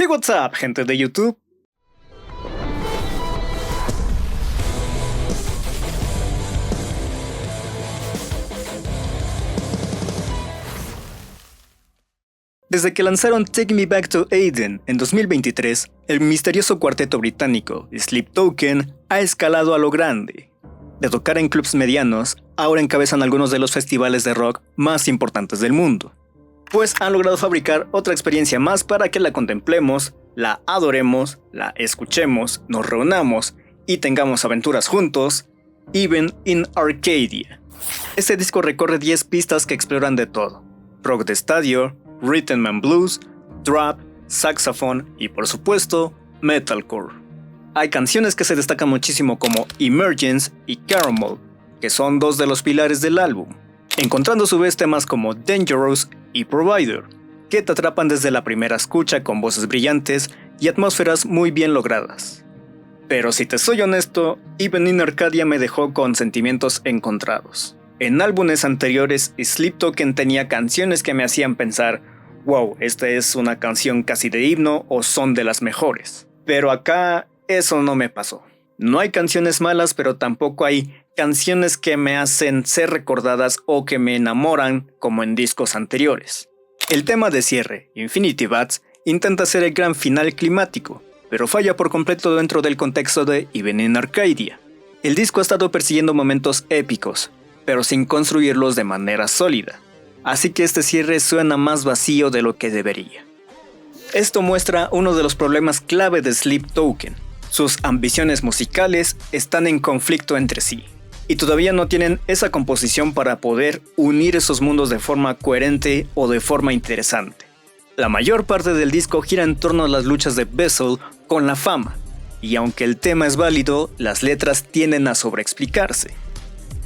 What's up, gente de YouTube. Desde que lanzaron Take Me Back to Eden en 2023, el misterioso cuarteto británico Sleep Token ha escalado a lo grande. De tocar en clubs medianos, ahora encabezan algunos de los festivales de rock más importantes del mundo, pues han logrado fabricar otra experiencia más para que la contemplemos, la adoremos, la escuchemos, nos reunamos y tengamos aventuras juntos, Even in Arcadia. Este disco recorre 10 pistas que exploran de todo: rock de estadio, rhythm and blues, trap, saxofón y por supuesto, metalcore. Hay canciones que se destacan muchísimo como Emergence y Caramel, que son dos de los pilares del álbum, encontrando a su vez temas como Dangerous y Provider, que te atrapan desde la primera escucha con voces brillantes y atmósferas muy bien logradas. Pero si te soy honesto, Even in Arcadia me dejó con sentimientos encontrados. En álbumes anteriores, Sleep Token tenía canciones que me hacían pensar, wow, esta es una canción casi de himno o son de las mejores. Pero acá eso no me pasó. No hay canciones malas, pero tampoco hay canciones que me hacen ser recordadas o que me enamoran como en discos anteriores. El tema de cierre, Infinity Bats, intenta ser el gran final climático, pero falla por completo dentro del contexto de Even in Arcadia. El disco ha estado persiguiendo momentos épicos, pero sin construirlos de manera sólida, así que este cierre suena más vacío de lo que debería. Esto muestra uno de los problemas clave de Sleep Token. Sus ambiciones musicales están en conflicto entre sí, y todavía no tienen esa composición para poder unir esos mundos de forma coherente o de forma interesante. La mayor parte del disco gira en torno a las luchas de Vessel con la fama, y aunque el tema es válido, las letras tienden a sobreexplicarse.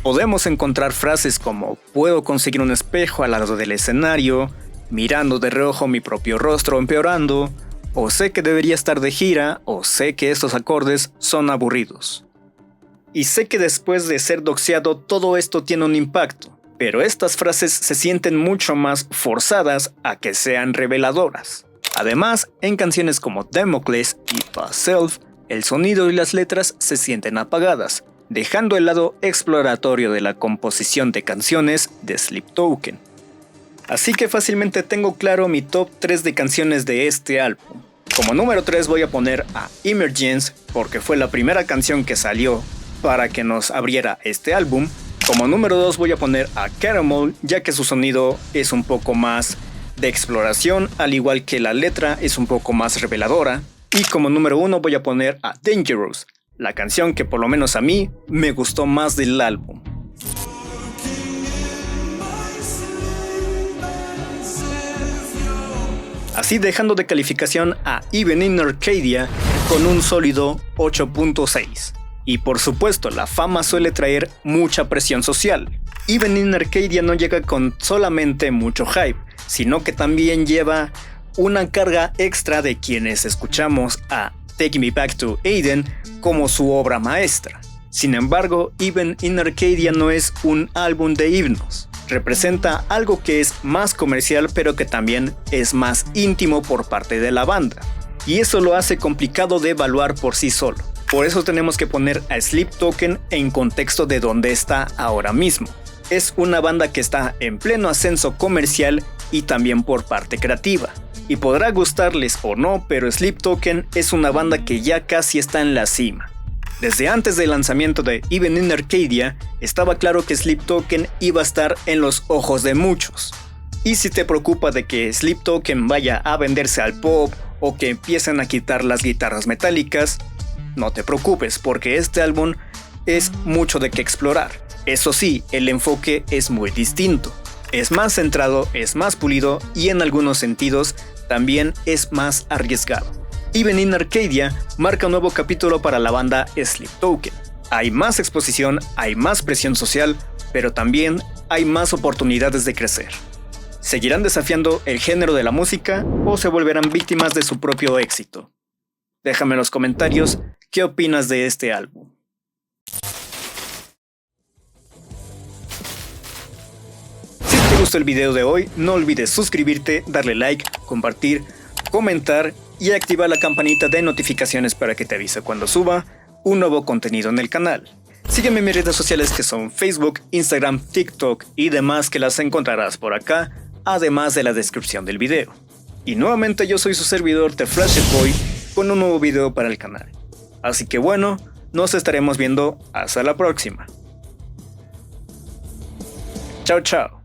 Podemos encontrar frases como puedo conseguir un espejo al lado del escenario, mirando de reojo mi propio rostro empeorando, o sé que debería estar de gira, o sé que estos acordes son aburridos. Y sé que después de ser doxeado todo esto tiene un impacto, pero estas frases se sienten mucho más forzadas a que sean reveladoras. Además, en canciones como Damocles y Past Self, el sonido y las letras se sienten apagadas, dejando el lado exploratorio de la composición de canciones de Sleep Token. Así que fácilmente tengo claro mi top 3 de canciones de este álbum. Como número 3 voy a poner a Emergence, porque fue la primera canción que salió para que nos abriera este álbum. Como número 2 voy a poner a Caramel, ya que su sonido es un poco más de exploración, al igual que la letra es un poco más reveladora. Y como número 1 voy a poner a Dangerous, la canción que por lo menos a mí me gustó más del álbum. Así dejando de calificación a Even in Arcadia con un sólido 8.6. Y por supuesto, la fama suele traer mucha presión social. Even in Arcadia no llega con solamente mucho hype, sino que también lleva una carga extra de quienes escuchamos a Take Me Back to Eden como su obra maestra. Sin embargo, Even in Arcadia no es un álbum de himnos. Representa algo que es más comercial, pero que también es más íntimo por parte de la banda. Y eso lo hace complicado de evaluar por sí solo. Por eso tenemos que poner a Sleep Token en contexto de dónde está ahora mismo. Es una banda que está en pleno ascenso comercial y también por parte creativa. Y podrá gustarles o no, pero Sleep Token es una banda que ya casi está en la cima. Desde antes del lanzamiento de Even in Arcadia, estaba claro que Sleep Token iba a estar en los ojos de muchos. Y si te preocupa de que Sleep Token vaya a venderse al pop o que empiecen a quitar las guitarras metálicas, no te preocupes, porque este álbum es mucho de qué explorar. Eso sí, el enfoque es muy distinto. Es más centrado, es más pulido y en algunos sentidos también es más arriesgado. Even in Arcadia marca un nuevo capítulo para la banda Sleep Token. Hay más exposición, hay más presión social, pero también hay más oportunidades de crecer. ¿Seguirán desafiando el género de la música o se volverán víctimas de su propio éxito? Déjame en los comentarios qué opinas de este álbum. Si te gustó el video de hoy, no olvides suscribirte, darle like, compartir, comentar y activa la campanita de notificaciones para que te avise cuando suba un nuevo contenido en el canal. Sígueme en mis redes sociales que son Facebook, Instagram, TikTok y demás, que las encontrarás por acá, además de la descripción del video. Y nuevamente yo soy su servidor The Flasher Boy con un nuevo video para el canal. Así que bueno, nos estaremos viendo hasta la próxima. Chao chao.